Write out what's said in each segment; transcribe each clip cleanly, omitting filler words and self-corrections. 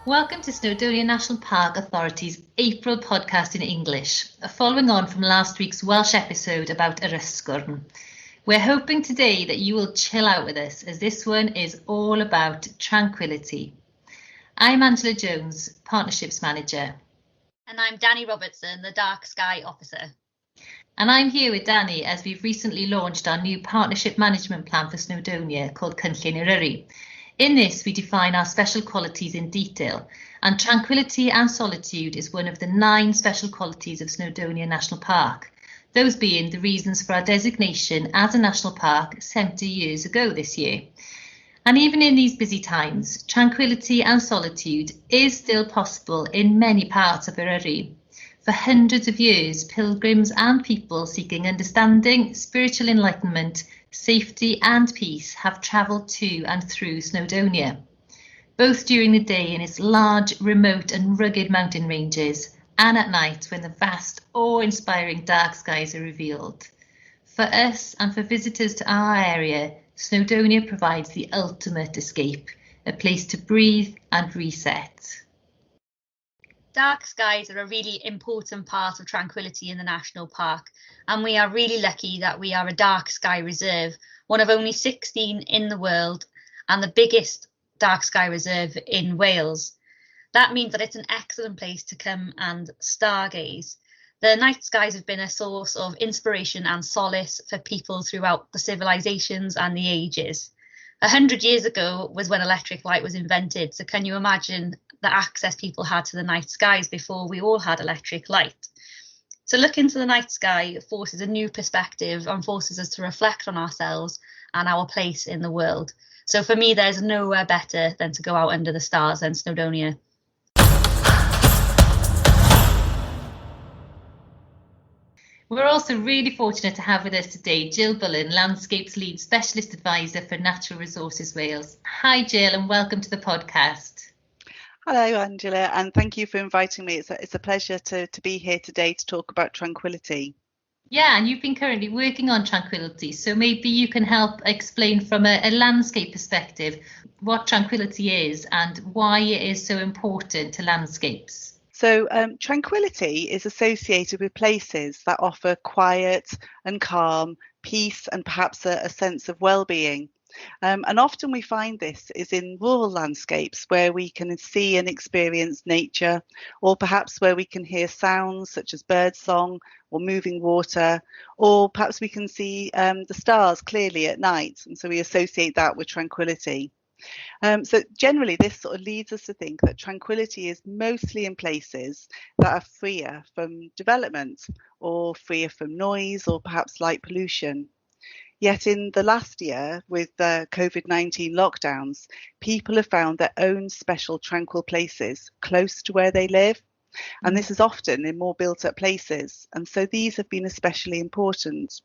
Welcome to Snowdonia National Park Authority's April podcast in English, following on from last week's Welsh episode about Yrysgwrn. We're hoping today that you will chill out with us, as this one is all about tranquility. I'm Angela Jones, Partnerships Manager. And I'm Dani Robertson, the Dark Sky Officer. And I'm here with Dani as we've recently launched our new partnership management plan for Snowdonia called Tranquillity and Eryri. In this, we define our special qualities in detail, and tranquility and solitude is one of the 9 special qualities of Snowdonia National Park, those being the reasons for our designation as a national park 70 years ago this year. And even in these busy times, tranquility and solitude is still possible in many parts of Eryri. For hundreds of years, pilgrims and people seeking understanding, spiritual enlightenment, safety and peace have travelled to and through Snowdonia, both during the day in its large, remote and rugged mountain ranges, and at night when the vast, awe-inspiring dark skies are revealed. For us and for visitors to our area, Snowdonia provides the ultimate escape, a place to breathe and reset. Dark skies are a really important part of tranquility in the national park, and we are really lucky that we are a dark sky reserve, one of only 16 in the world and the biggest dark sky reserve in Wales. That means that it's an excellent place to come and stargaze. The night skies have been a source of inspiration and solace for people throughout the civilizations and the ages. 100 years ago was when electric light was invented, so can you imagine the access people had to the night skies before we all had electric light? So look into the night sky forces a new perspective and forces us to reflect on ourselves and our place in the world. So for me, there's nowhere better than to go out under the stars than Snowdonia. We're also really fortunate to have with us today Jill Bullen, Landscapes Lead Specialist Advisor for Natural Resources Wales. Hi Jill, and welcome to the podcast. Hello Angela, and thank you for inviting me. It's a pleasure to be here today to talk about tranquility. Yeah, and you've been currently working on tranquility, so maybe you can help explain from a landscape perspective what tranquility is and why it is so important to landscapes. So tranquility is associated with places that offer quiet and calm, peace and perhaps a sense of well-being. And often we find this is in rural landscapes where we can see and experience nature, or perhaps where we can hear sounds such as birdsong or moving water, or perhaps we can see the stars clearly at night, and so we associate that with tranquility. So generally this sort of leads us to think that tranquility is mostly in places that are freer from development or freer from noise or perhaps light pollution. Yet in the last year, with the COVID-19 lockdowns, people have found their own special tranquil places close to where they live. And this is often in more built-up places. And so these have been especially important.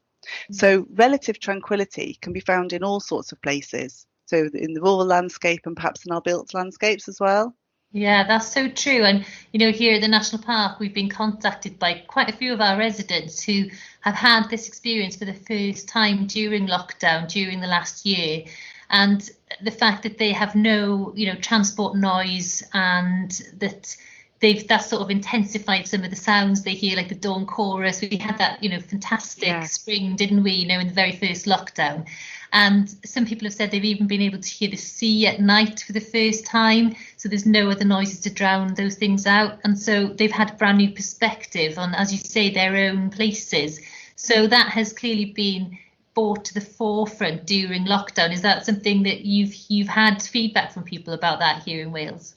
So relative tranquility can be found in all sorts of places. So in the rural landscape and perhaps in our built landscapes as well. Yeah, that's so true. And, you know, here at the National Park, we've been contacted by quite a few of our residents who have had this experience for the first time during lockdown, during the last year. And the fact that they have no, transport noise, and that that's sort of intensified some of the sounds they hear, like the dawn chorus. We had that, fantastic spring, didn't we, in the very first lockdown. And some people have said they've even been able to hear the sea at night for the first time. So there's no other noises to drown those things out. And so they've had a brand new perspective on, as you say, their own places. So that has clearly been brought to the forefront during lockdown. Is that something that you've had feedback from people about that here in Wales?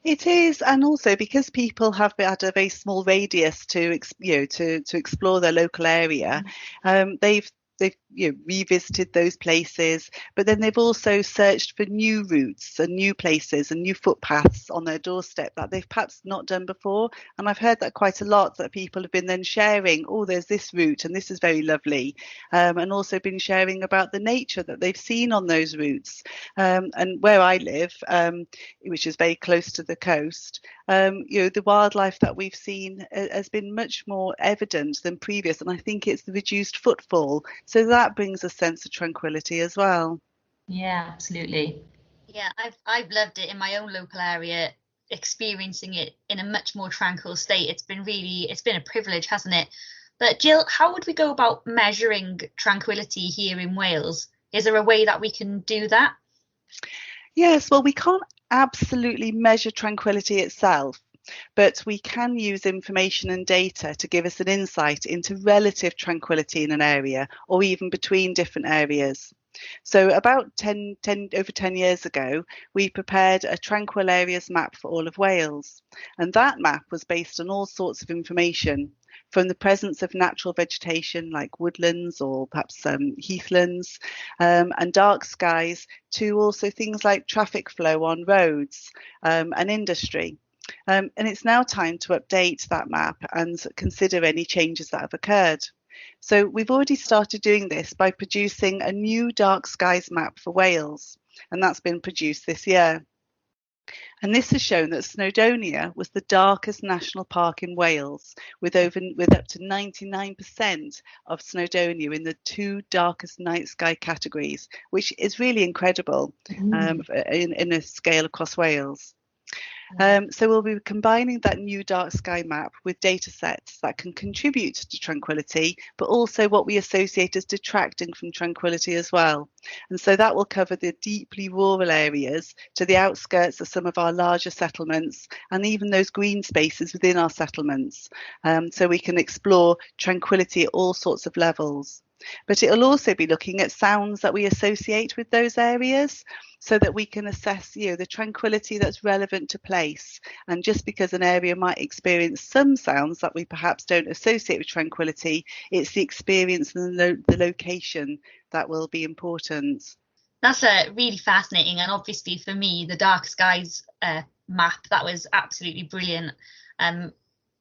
It is, and also because people have had a very small radius to explore their local area, they've revisited those places, but then they've also searched for new routes and new places and new footpaths on their doorstep that they've perhaps not done before. And I've heard that quite a lot, that people have been then sharing, oh, there's this route and this is very lovely, and also been sharing about the nature that they've seen on those routes. And where I live, which is very close to the coast, the wildlife that we've seen has been much more evident than previous, and I think it's the reduced footfall. So that brings a sense of tranquility as well. Yeah, absolutely. Yeah, I've loved it in my own local area, experiencing it in a much more tranquil state. It's been a privilege, hasn't it? But Jill, how would we go about measuring tranquility here in Wales? Is there a way that we can do that? Yes, well, we can't absolutely measure tranquility itself, but we can use information and data to give us an insight into relative tranquility in an area, or even between different areas. So about over 10 years ago, we prepared a tranquil areas map for all of Wales. And that map was based on all sorts of information, from the presence of natural vegetation like woodlands or perhaps heathlands, and dark skies, to also things like traffic flow on roads and industry. And it's now time to update that map and consider any changes that have occurred. So we've already started doing this by producing a new dark skies map for Wales, and that's been produced this year. And this has shown that Snowdonia was the darkest national park in Wales, with up to 99% of Snowdonia in the 2 darkest night sky categories, which is really incredible in a scale across Wales. So we'll be combining that new dark sky map with data sets that can contribute to tranquility, but also what we associate as detracting from tranquility as well. And so that will cover the deeply rural areas to the outskirts of some of our larger settlements, and even those green spaces within our settlements. So we can explore tranquility at all sorts of levels. But it'll also be looking at sounds that we associate with those areas, so that we can assess, the tranquility that's relevant to place. And just because an area might experience some sounds that we perhaps don't associate with tranquility, it's the experience and the location that will be important. That's really fascinating, and obviously for me, the dark skies map, that was absolutely brilliant.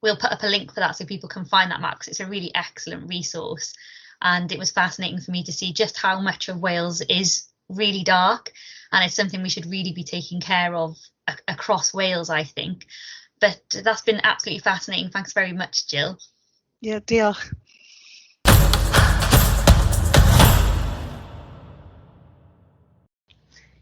We'll put up a link for that so people can find that map, because it's a really excellent resource. And it was fascinating for me to see just how much of Wales is really dark, and it's something we should really be taking care of across Wales, I think. But that's been absolutely fascinating. Thanks very much, Jill. Yeah, diolch.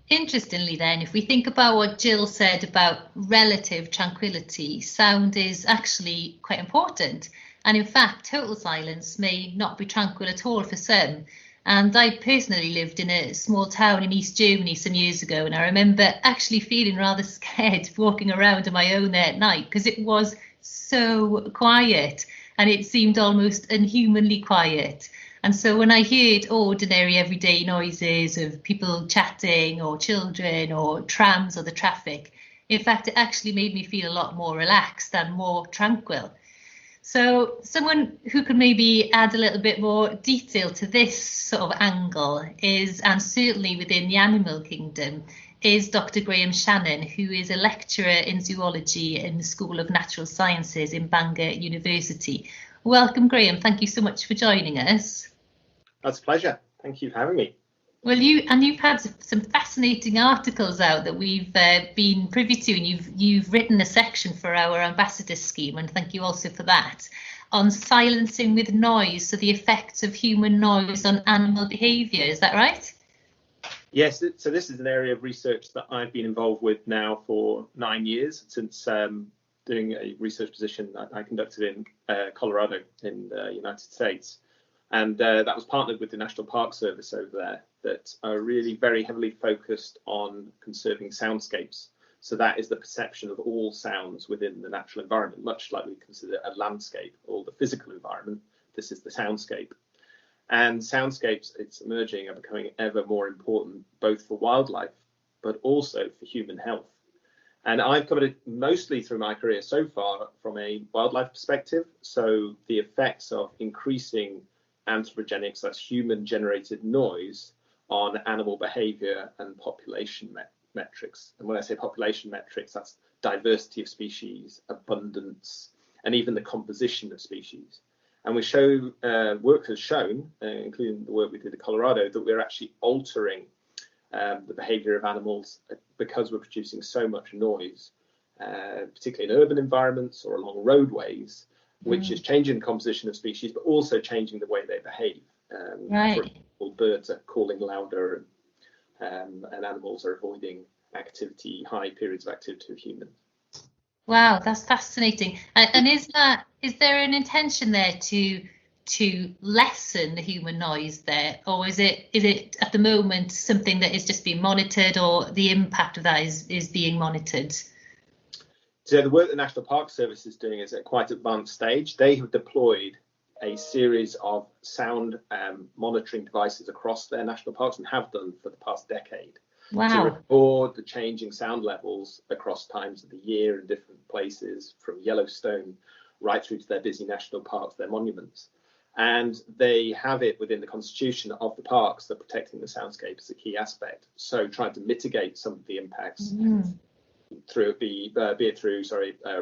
Interestingly then, if we think about what Jill said about relative tranquility, sound is actually quite important. And in fact, total silence may not be tranquil at all for some. And I personally lived in a small town in East Germany some years ago, and I remember actually feeling rather scared walking around on my own at night, because it was so quiet and it seemed almost unhumanly quiet. And so when I heard ordinary everyday noises of people chatting or children or trams or the traffic, in fact, it actually made me feel a lot more relaxed and more tranquil. So someone who could maybe add a little bit more detail to this sort of angle is, and certainly within the animal kingdom, is Dr. Graeme Shannon, who is a lecturer in zoology in the School of Natural Sciences in Bangor University. Welcome, Graeme. Thank you so much for joining us. That's a pleasure. Thank you for having me. Well, you've had some fascinating articles out that we've been privy to, and you've written a section for our ambassador scheme, and thank you also for that, on silencing with noise, so the effects of human noise on animal behaviour. Is that right? Yes. So this is an area of research that I've been involved with now for 9 years, since doing a research position that I conducted in Colorado in the United States. And that was partnered with the National Park Service over there, that are really very heavily focused on conserving soundscapes. So that is the perception of all sounds within the natural environment, much like we consider a landscape or the physical environment. This is the soundscape. And soundscapes, it's emerging, are becoming ever more important, both for wildlife, but also for human health. And I've covered it mostly through my career so far from a wildlife perspective. So the effects of increasing anthropogenic, so that's human-generated noise, on animal behaviour and population metrics. And when I say population metrics, that's diversity of species, abundance, and even the composition of species. And we show, work has shown, including the work we did in Colorado, that we're actually altering the behaviour of animals because we're producing so much noise, particularly in urban environments or along roadways, which is changing the composition of species, but also changing the way they behave. For example, birds are calling louder, and animals are avoiding high periods of activity of humans. Wow, that's fascinating. And is there an intention there to lessen the human noise there, or is it at the moment something that is just being monitored, or the impact of that is being monitored? So the work the National Park Service is doing is at quite an advanced stage. They have deployed a series of sound monitoring devices across their national parks, and have done for the past decade. Wow. To record the changing sound levels across times of the year in different places, from Yellowstone right through to their busy national parks, their monuments. And they have it within the constitution of the parks that protecting the soundscape is a key aspect. So trying to mitigate some of the impacts through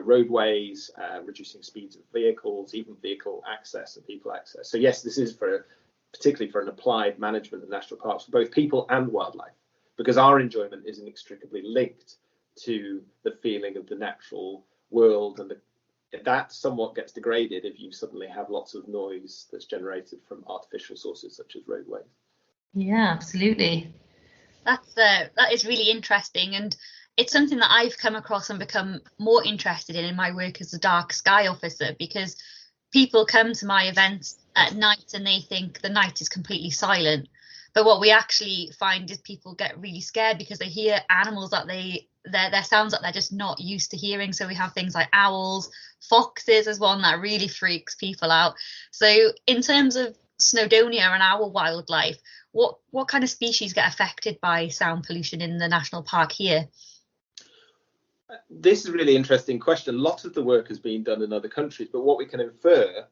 roadways, reducing speeds of vehicles, even vehicle access and people access. So yes, this is particularly for an applied management of national parks for both people and wildlife, because our enjoyment is inextricably linked to the feeling of the natural world, and that somewhat gets degraded if you suddenly have lots of noise that's generated from artificial sources such as roadways. Yeah, absolutely. That is really interesting, and it's something that I've come across and become more interested in my work as a dark sky officer, because people come to my events at night and they think the night is completely silent. But what we actually find is people get really scared because they hear animals that their sounds that they're just not used to hearing. So we have things like owls, foxes is one that really freaks people out. So in terms of Snowdonia and our wildlife, what kind of species get affected by sound pollution in the national park here? This is a really interesting question. A lot of the work has been done in other countries, but what we can infer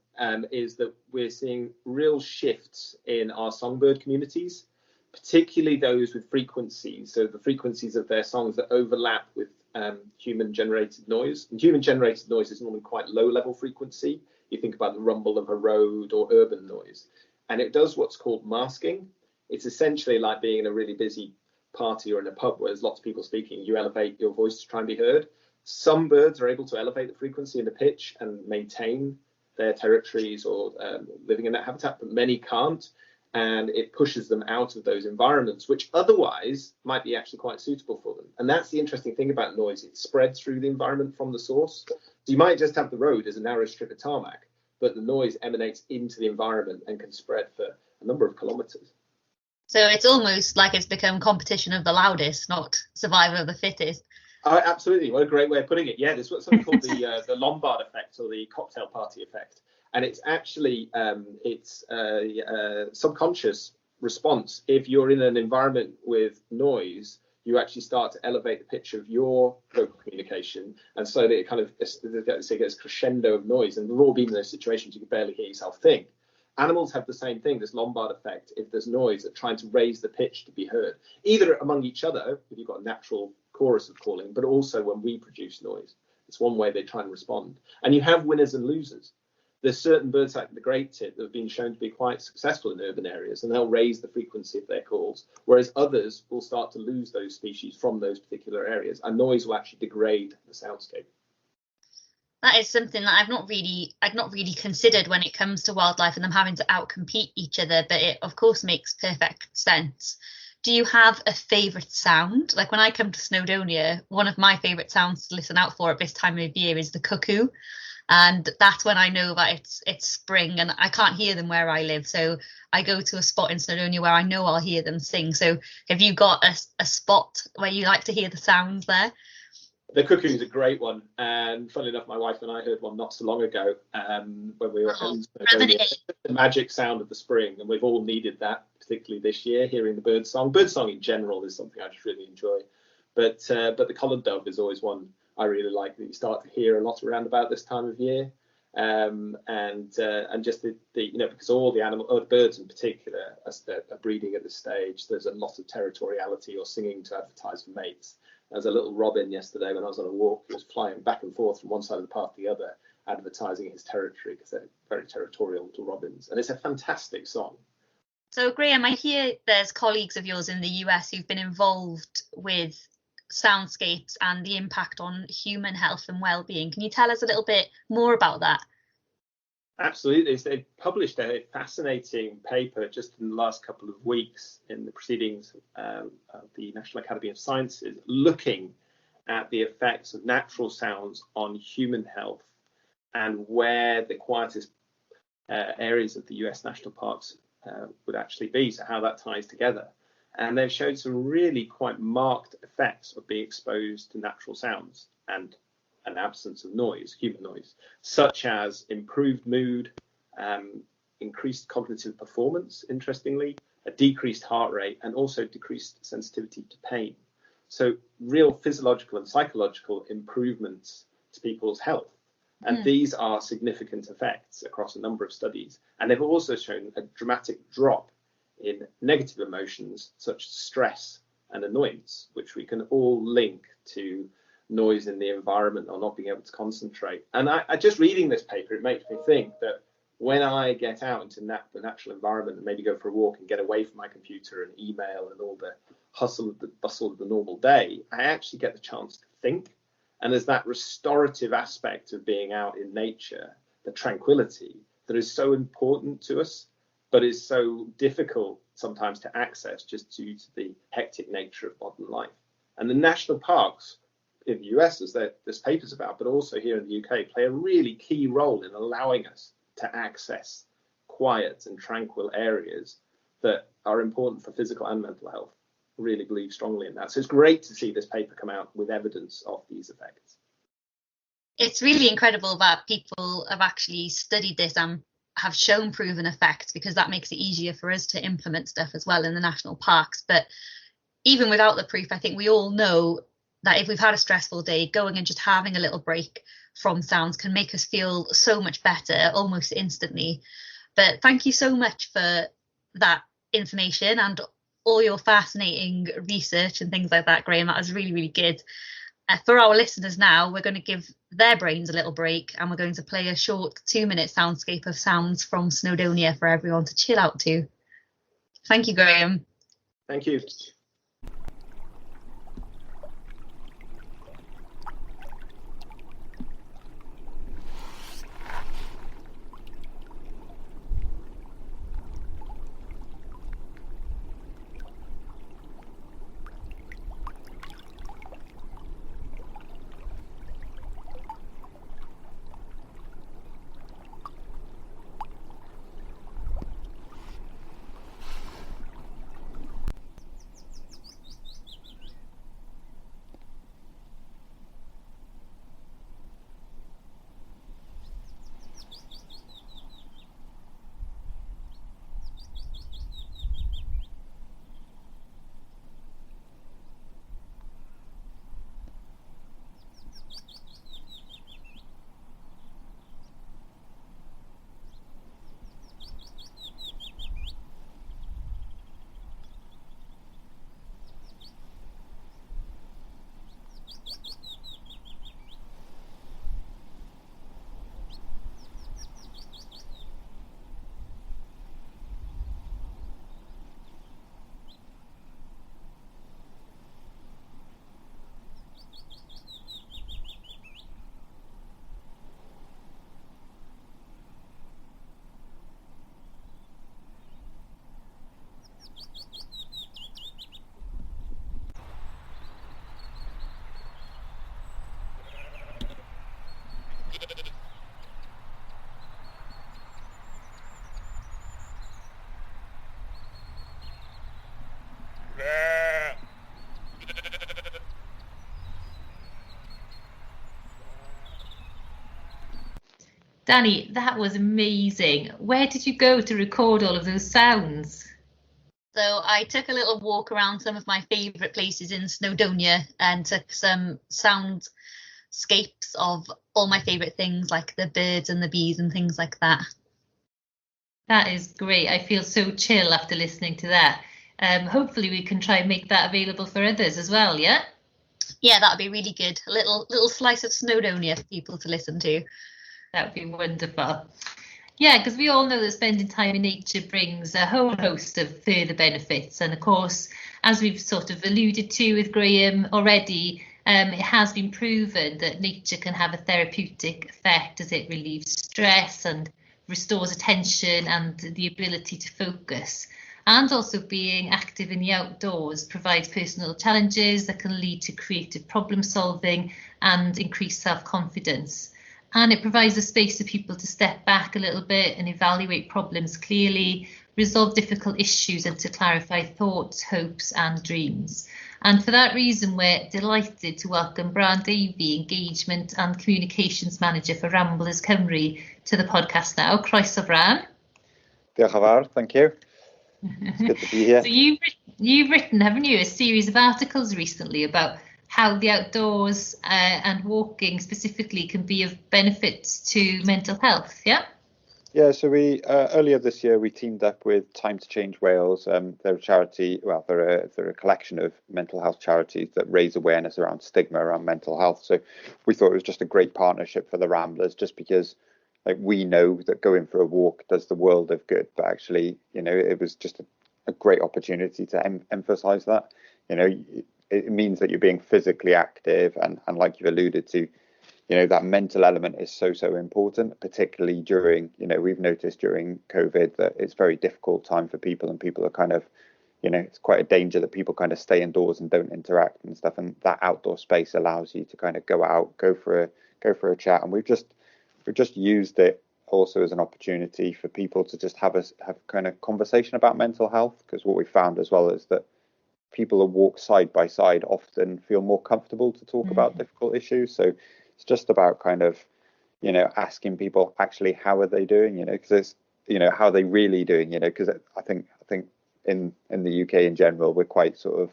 is that we're seeing real shifts in our songbird communities, particularly those with frequencies. So the frequencies of their songs that overlap with human-generated noise. And human-generated noise is normally quite low-level frequency. You think about the rumble of a road or urban noise. And it does what's called masking. It's essentially like being in a really busy party or in a pub where there's lots of people speaking. You elevate your voice to try and be heard. Some birds are able to elevate the frequency and the pitch and maintain their territories or living in that habitat, but many can't, and it pushes them out of those environments which otherwise might be actually quite suitable for them. And that's the interesting thing about noise. It spreads through the environment from the source. So you might just have the road as a narrow strip of tarmac, but the noise emanates into the environment and can spread for a number of kilometers. So it's almost like it's become competition of the loudest, not survival of the fittest. Oh, absolutely. What a great way of putting it. Yeah, there's what's something called the Lombard effect, or the cocktail party effect. And it's actually it's a subconscious response. If you're in an environment with noise, you actually start to elevate the pitch of your vocal communication, and so that it kind of gets crescendo of noise. And we've all been in those situations you can barely hear yourself think. Animals have the same thing, this Lombard effect. If there's noise, they're trying to raise the pitch to be heard, either among each other, if you've got a natural chorus of calling, but also when we produce noise. It's one way they try and respond. And you have winners and losers. There's certain birds like the great tit that have been shown to be quite successful in urban areas, and they'll raise the frequency of their calls, whereas others will start to lose those species from those particular areas, and noise will actually degrade the soundscape. That is something that I've not really considered when it comes to wildlife and them having to outcompete each other, but it of course makes perfect sense. Do you have a favourite sound? Like when I come to Snowdonia, one of my favourite sounds to listen out for at this time of year is the cuckoo. And that's when I know that it's spring, and I can't hear them where I live. So I go to a spot in Snowdonia where I know I'll hear them sing. So have you got a spot where you like to hear the sounds there? The cuckoo is a great one, and funnily enough, my wife and I heard one not so long ago when we were in Snowdonia. The magic sound of the spring, and we've all needed that, particularly this year, hearing the birdsong. Birdsong in general is something I just really enjoy. But the collared dove is always one I really like, that you start to hear a lot around about this time of year. And just the because all the animal, or the birds in particular, as they're breeding at this stage, there's a lot of territoriality or singing to advertise for mates. There was a little robin yesterday when I was on a walk, he was flying back and forth from one side of the path to the other, advertising his territory, because they're very territorial little robins, and it's a fantastic song. So Graeme, I hear there's colleagues of yours in the US who've been involved with soundscapes and the impact on human health and well-being. Can you tell us a little bit more about that? Absolutely. So they published a fascinating paper just in the last couple of weeks in the proceedings of the National Academy of Sciences, looking at the effects of natural sounds on human health and where the quietest areas of the US national parks would actually be, so how that ties together. And they've showed some really quite marked effects of being exposed to natural sounds and an absence of noise, human noise, such as improved mood, increased cognitive performance, interestingly, a decreased heart rate, and also decreased sensitivity to pain. So real physiological and psychological improvements to people's health. And these are significant effects across a number of studies. And they've also shown a dramatic drop in negative emotions such as stress and annoyance, which we can all link to noise in the environment or not being able to concentrate. And I just reading this paper, it makes me think that when I get out into the natural environment and maybe go for a walk and get away from my computer and email and all the hustle, the bustle of the normal day, I actually get the chance to think. And there's that restorative aspect of being out in nature, the tranquility that is so important to us, but is so difficult sometimes to access just due to the hectic nature of modern life. And the national parks in the US, as this paper's about, but also here in the UK, play a really key role in allowing us to access quiet and tranquil areas that are important for physical and mental health. I really believe strongly in that. So it's great to see this paper come out with evidence of these effects. It's really incredible that people have actually studied this and have shown proven effects, because that makes it easier for us to implement stuff as well in the national parks. But even without the proof, I think we all know that if we've had a stressful day, going and just having a little break from sounds can make us feel so much better almost instantly. But thank you so much for that information and all your fascinating research and things like that, Graeme. That was really, really good. For our listeners now, we're going to give their brains a little break, and we're going to play a short 2-minute soundscape of sounds from Snowdonia for everyone to chill out to. Thank you, Graeme. Thank you. Dani, that was amazing. Where did you go to record all of those sounds? So I took a little walk around some of my favourite places in Snowdonia and took some soundscapes of all my favourite things like the birds and the bees and things like that. That is great. I feel so chill after listening to that. Hopefully we can try and make that available for others as well, yeah? Yeah, that'd be really good. A little slice of Snowdonia for people to listen to. That would be wonderful. Yeah, because we all know that spending time in nature brings a whole host of further benefits. And of course, as we've sort of alluded to with Graeme already, it has been proven that nature can have a therapeutic effect as it relieves stress and restores attention and the ability to focus. And also being active in the outdoors provides personal challenges that can lead to creative problem solving and increased self-confidence. And it provides a space for people to step back a little bit and evaluate problems clearly, resolve difficult issues and to clarify thoughts, hopes and dreams. And for that reason, we're delighted to welcome Bran Devey, Engagement and Communications Manager for Ramblers Cymru, to the podcast now. Croeso, Bran. Diolch yn fawr, thank you. It's good to be here. So you've written, haven't you, a series of articles recently about how the outdoors and walking specifically can be of benefit to mental health, yeah? Yeah, so we earlier this year we teamed up with Time to Change Wales. They're a charity, well, they're a collection of mental health charities that raise awareness around stigma around mental health. So we thought it was just a great partnership for the Ramblers, just because like we know that going for a walk does the world of good, but actually, you know, it was just a great opportunity to emphasize that. You know, it means that you're being physically active, and like you've alluded to, you know, that mental element is so important, particularly during, you know, we've noticed during COVID that it's a very difficult time for people, and people are kind of, you know, it's quite a danger that people kind of stay indoors and don't interact and stuff, and that outdoor space allows you to kind of go out, go for a chat. And we've just used it also as an opportunity for people to just have kind of conversation about mental health, because what we found as well is that people who walk side by side often feel more comfortable to talk about difficult issues. So it's just about kind of, you know, asking people actually how are they doing, you know, because it's, you know, how are they really doing, you know, because I think in the UK in general we're quite sort of,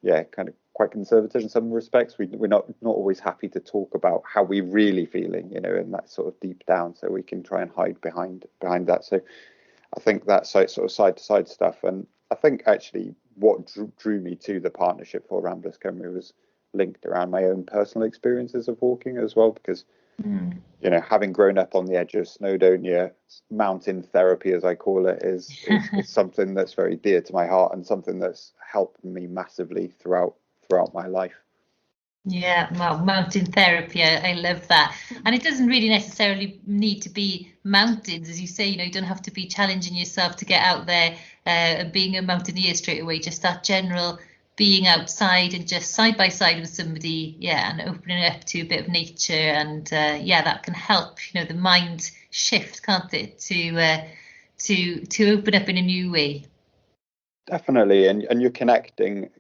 yeah, kind of quite conservative in some respects. We're not always happy to talk about how we're really feeling, you know, and that sort of deep down, so we can try and hide behind that. So I think that sort of side to side stuff, and I think actually what drew me to the partnership for Ramblers Cymru was linked around my own personal experiences of walking as well, because you know, having grown up on the edge of Snowdonia, mountain therapy, as I call it, is something that's very dear to my heart, and something that's helped me massively throughout my life. Yeah, well, mountain therapy, I love that. And it doesn't really necessarily need to be mountains, as you say, you know, you don't have to be challenging yourself to get out there and being a mountaineer straight away, just that general being outside and just side by side with somebody, yeah, and opening up to a bit of nature, and yeah, that can help, you know, the mind shift, can't it, to open up in a new way. Definitely, and you're connecting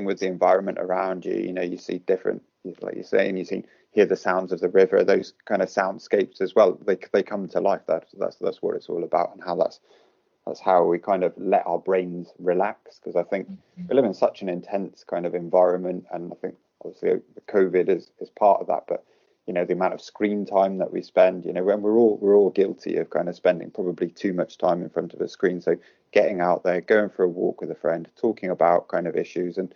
with the environment around you. You know, you see different, like you're saying, hear the sounds of the river, those kind of soundscapes as well. They come to life. That's what it's all about, and how that's how we kind of let our brains relax, because I think we live in such an intense kind of environment, and I think obviously the COVID is part of that, but you know, the amount of screen time that we spend, you know, when we're all guilty of kind of spending probably too much time in front of a screen. So getting out there, going for a walk with a friend, talking about kind of issues, and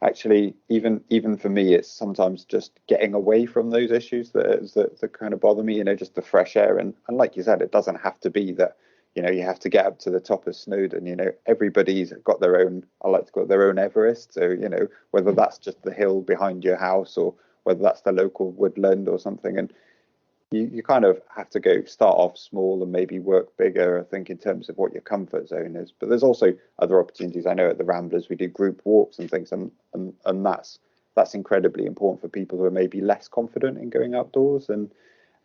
actually even for me, it's sometimes just getting away from those issues that kind of bother me, you know, just the fresh air. And like you said, it doesn't have to be that, you know, you have to get up to the top of Snowdon. You know, everybody's got their own, I like to call it their own Everest. So, you know, whether that's just the hill behind your house or whether that's the local woodland or something. And you kind of have to start off small and maybe work bigger, I think, in terms of what your comfort zone is. But there's also other opportunities. I know at the Ramblers we do group walks and things, and that's incredibly important for people who are maybe less confident in going outdoors and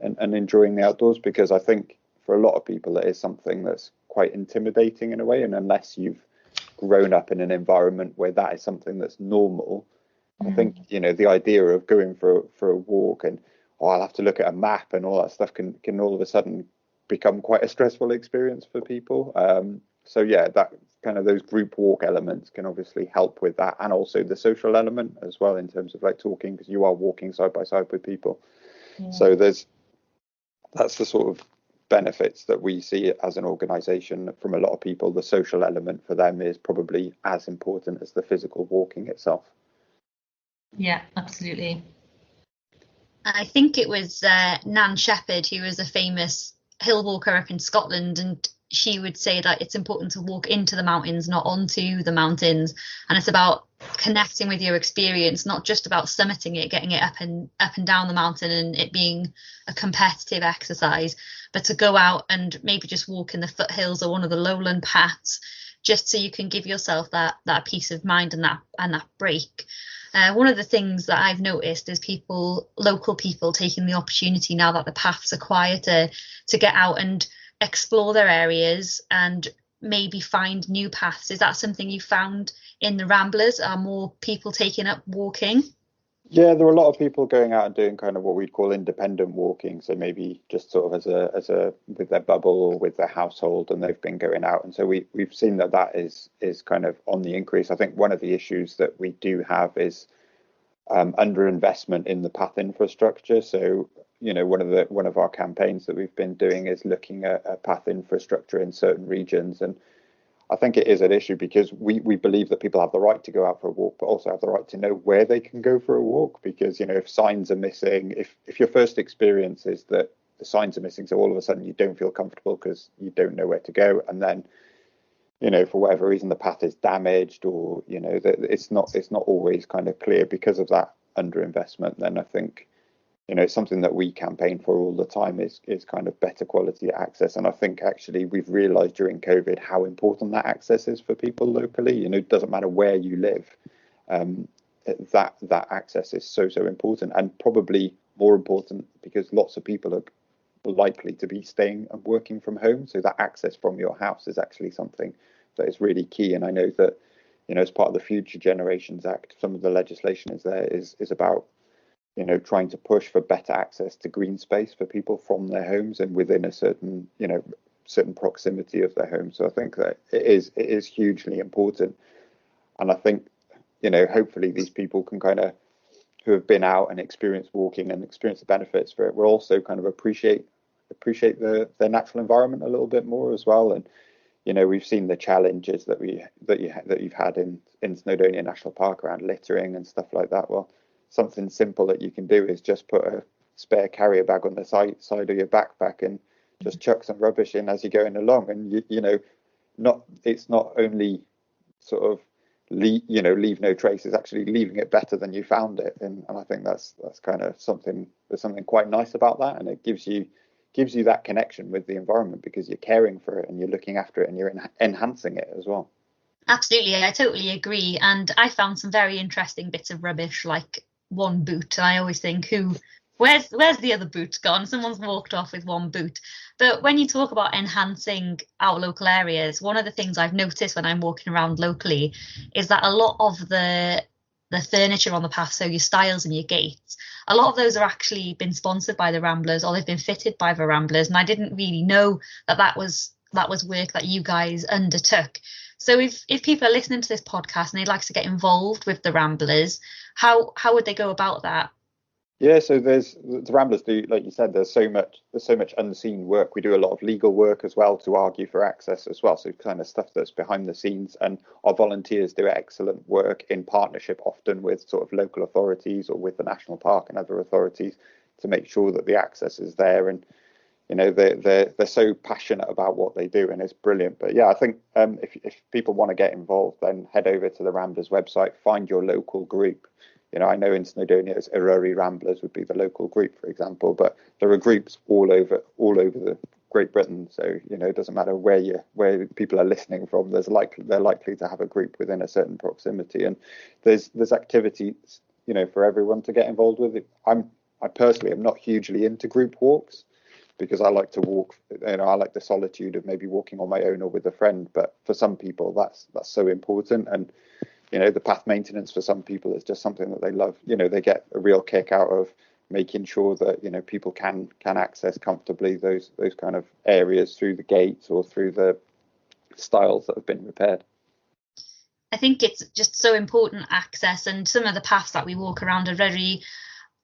enjoying the outdoors, because I think for a lot of people it is something that's quite intimidating in a way, and unless you've grown up in an environment where that is something that's normal, I think, you know, the idea of going for a walk and I'll have to look at a map and all that stuff can all of a sudden become quite a stressful experience for people. So yeah, that kind of those group walk elements can obviously help with that, and also the social element as well in terms of like talking, because you are walking side by side with people. Yeah. So that's the sort of benefits that we see as an organisation from a lot of people. The social element for them is probably as important as the physical walking itself. Yeah, absolutely. I think it was Nan Shepherd, who was a famous hill walker up in Scotland, and she would say that it's important to walk into the mountains, not onto the mountains, and it's about connecting with your experience, not just about summiting it, getting it up and down the mountain and it being a competitive exercise, but to go out and maybe just walk in the foothills or one of the lowland paths, just so you can give yourself that peace of mind and that break. One of the things that I've noticed is local people taking the opportunity, now that the paths are quieter, to get out and explore their areas and maybe find new paths. Is that something you found in the Ramblers? Are more people taking up walking? Yeah, there are a lot of people going out and doing kind of what we'd call independent walking. So maybe just sort of as a with their bubble or with their household, and they've been going out. And so we've seen that is kind of on the increase. I think one of the issues that we do have is underinvestment in the path infrastructure. So one of our campaigns that we've been doing is looking at path infrastructure in certain regions, and I think it is an issue because we believe that people have the right to go out for a walk, but also have the right to know where they can go for a walk. Because if signs are missing, if your first experience is that the signs are missing, so all of a sudden you don't feel comfortable because you don't know where to go, and then for whatever reason the path is damaged, or that it's not always kind of clear because of that underinvestment, then I think it's something that we campaign for all the time is kind of better quality access. And I think actually we've realised during COVID how important that access is for people locally. It doesn't matter where you live, that access is so important, and probably more important because lots of people are likely to be staying and working from home. So that access from your house is actually something that is really key. And I know that, as part of the Future Generations Act, some of the legislation is about trying to push for better access to green space for people from their homes and within a certain proximity of their home. So I think that it is hugely important. And I think, hopefully these people can kind of, who have been out and experienced walking and experience the benefits for it, will also kind of appreciate their natural environment a little bit more as well. And, we've seen the challenges that you've had in Snowdonia National Park around littering and stuff like that. Well, something simple that you can do is just put a spare carrier bag on the side of your backpack and just chuck some rubbish in as you're going along, and it's not only sort of leave no trace, it's actually leaving it better than you found it. And I think that's kind of something quite nice about that, and it gives you that connection with the environment because you're caring for it and you're looking after it and you're enhancing it as well. Absolutely, I totally agree. And I found some very interesting bits of rubbish, like one boot. And I always think, where's the other boot gone? Someone's walked off with one boot. But when you talk about enhancing our local areas, one of the things I've noticed when I'm walking around locally is that a lot of the furniture on the path, so your stiles and your gates, a lot of those are actually been sponsored by the Ramblers, or they've been fitted by the Ramblers. And I didn't really know that was work that you guys undertook. So if people are listening to this podcast and they'd like to get involved with the Ramblers, how would they go about that? Yeah, so the Ramblers do, like you said, there's so much unseen work. We do a lot of legal work as well to argue for access as well. So kind of stuff that's behind the scenes, and our volunteers do excellent work in partnership, often with sort of local authorities or with the national park and other authorities, to make sure that the access is there. And they're so passionate about what they do, and it's brilliant. But yeah, I think if people want to get involved, then head over to the Ramblers website, find your local group. I know in Snowdonia, it's Eryri Ramblers would be the local group, for example, but there are groups all over the Great Britain. So it doesn't matter where people are listening from. They're likely to have a group within a certain proximity, and there's activities for everyone to get involved with. I personally am not hugely into group walks, because I like to walk, I like the solitude of maybe walking on my own or with a friend. But for some people, that's so important. And, the path maintenance for some people is just something that they love. They get a real kick out of making sure that, people can access comfortably those kind of areas through the gates or through the styles that have been repaired. I think it's just so important, access, and some of the paths that we walk around Eryri,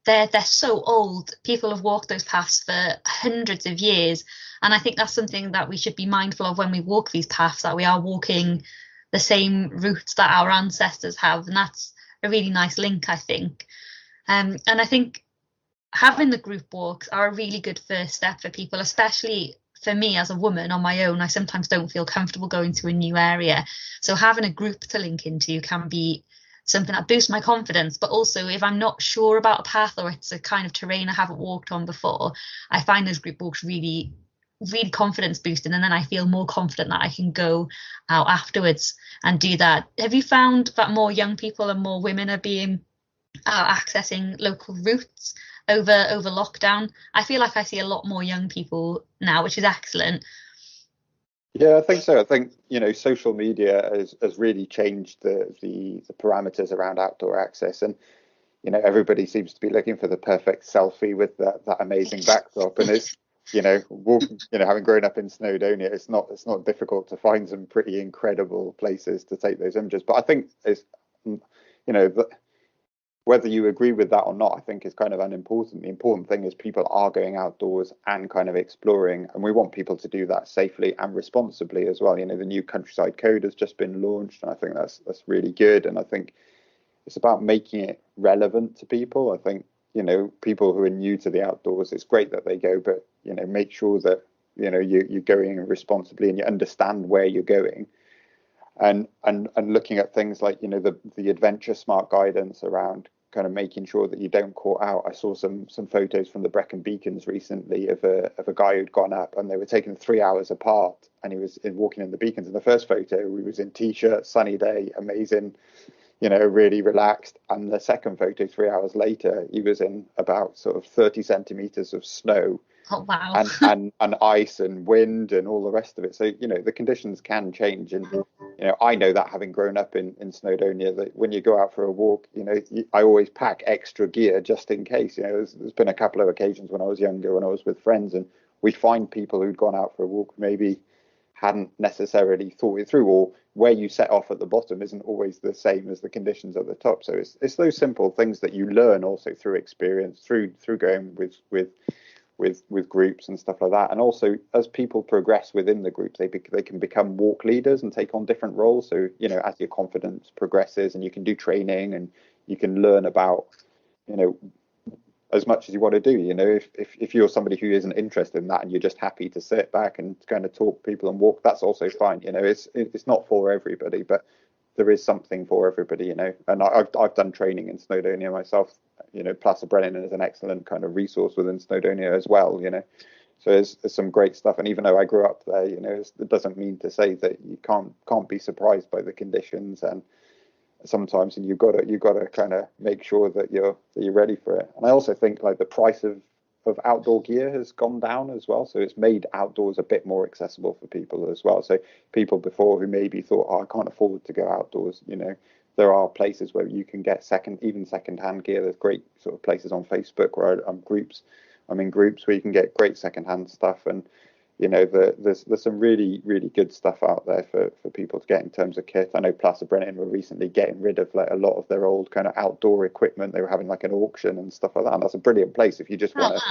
they're so old. People have walked those paths for hundreds of years, and I think that's something that we should be mindful of when we walk these paths, that we are walking the same routes that our ancestors have, and that's a really nice link, I think. And I think having the group walks are a really good first step for people, especially for me as a woman on my own. I sometimes don't feel comfortable going to a new area, so having a group to link into can be something that boosts my confidence. But also, if I'm not sure about a path or it's a kind of terrain I haven't walked on before, I find those group walks really confidence boosting, and then I feel more confident that I can go out afterwards and do that. Have you found that more young people and more women are accessing local routes over lockdown? I feel like I see a lot more young people now, which is excellent. Yeah, I think so. I think, social media has really changed the parameters around outdoor access, and everybody seems to be looking for the perfect selfie with that amazing backdrop. And it's having grown up in Snowdonia, it's not difficult to find some pretty incredible places to take those images. But I think it's whether you agree with that or not, I think is kind of unimportant. The important thing is people are going outdoors and kind of exploring, and we want people to do that safely and responsibly as well. The new Countryside Code has just been launched, and I think that's really good. And I think it's about making it relevant to people. I think, people who are new to the outdoors, it's great that they go, but, make sure that, you're going responsibly and you understand where you're going. And looking at things like, the adventure smart guidance around kind of making sure that you don't caught out. I saw some photos from the Brecon Beacons recently of a guy who'd gone up, and they were taken 3 hours apart, and he was walking in the beacons. In the first photo, he was in t-shirt, sunny day, amazing, really relaxed. And the second photo, 3 hours later, he was in about sort of 30 centimeters of snow. Oh, wow. and ice and wind and all the rest of it. So, the conditions can change. And, I know that, having grown up in Snowdonia, that when you go out for a walk, I always pack extra gear just in case. There's been a couple of occasions when I was younger, when I was with friends, and we find people who'd gone out for a walk maybe hadn't necessarily thought it through, or where you set off at the bottom isn't always the same as the conditions at the top. So it's those simple things that you learn also through experience, through going with groups and stuff like that. And also, as people progress within the group, they can become walk leaders and take on different roles. So, as your confidence progresses, and you can do training, and you can learn about, as much as you want to do. If you're somebody who isn't interested in that and you're just happy to sit back and kind of talk to people and walk, that's also fine. It's not for everybody, but there is something for everybody. And I've done training in Snowdonia myself. Plaza Brennan is an excellent kind of resource within Snowdonia as well. So there's some great stuff. And even though I grew up there, it doesn't mean to say that you can't be surprised by the conditions. And sometimes, and you've got to kind of make sure that you're ready for it. And I also think, like, the price of outdoor gear has gone down as well, so it's made outdoors a bit more accessible for people as well. So people before who maybe thought, I can't afford to go outdoors, there are places where you can get second-hand gear. There's great sort of places on Facebook where I'm in groups where you can get great second-hand stuff, and there's some really, really good stuff out there for people to get in terms of kit. I know Plaza Brennan were recently getting rid of like a lot of their old kind of outdoor equipment. They were having like an auction and stuff like that. And that's a brilliant place if you just want to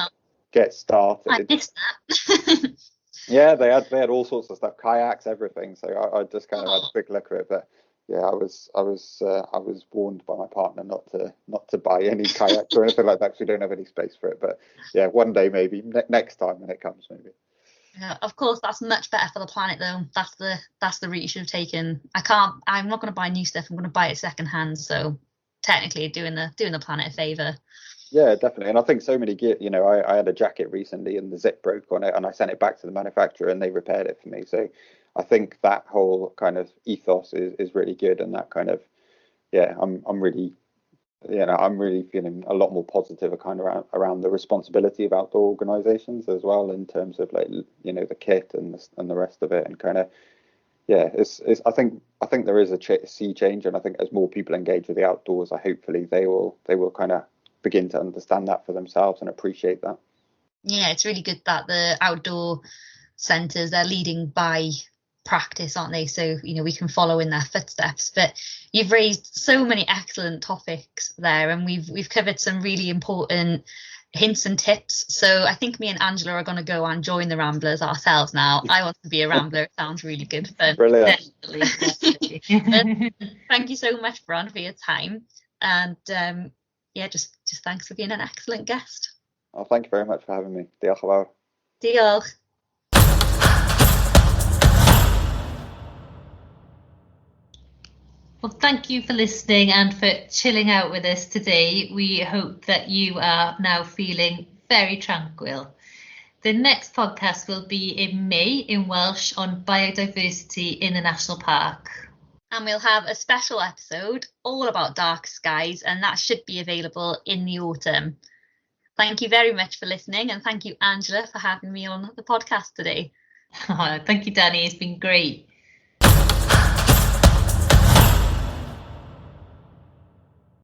get started. I missed that. Yeah, they had all sorts of stuff, kayaks, everything. So I just kind of had a quick look at it, but yeah, I was warned by my partner not to buy any kayaks or anything like that, because we don't have any space for it. But yeah, one day maybe, next time when it comes, maybe. Yeah, of course, that's much better for the planet, though. That's the route you should have taken. I'm not going to buy new stuff. I'm going to buy it secondhand. So technically, doing the planet a favour. Yeah, definitely. And I think so many gear. I had a jacket recently, and the zip broke on it, and I sent it back to the manufacturer, and they repaired it for me. So I think that whole kind of ethos is really good, and that kind of, yeah, I'm really feeling a lot more positive kind of around the responsibility of outdoor organisations as well, in terms of like, the kit and the rest of it, and kind of, yeah, I think there is a sea change, and I think as more people engage with the outdoors, hopefully they will kind of begin to understand that for themselves and appreciate that. Yeah, it's really good that the outdoor centres, they're leading by practice, aren't they? So, you know, we can follow in their footsteps. But you've raised so many excellent topics there, and we've covered some really important hints and tips. So I think me and Angela are going to go and join the Ramblers ourselves now. I want to be a Rambler. It sounds really good fun. Brilliant. Definitely. Thank you so much, Bran, for your time. And just thanks for being an excellent guest. Oh, thank you very much for having me. Diolch yn fawr. Diolch. Well, thank you for listening and for chilling out with us today. We hope that you are now feeling very tranquil. The next podcast will be in May in Welsh on biodiversity in the national park. And we'll have a special episode all about dark skies, and that should be available in the autumn. Thank you very much for listening, and thank you, Angela, for having me on the podcast today. Thank you, Dani. It's been great.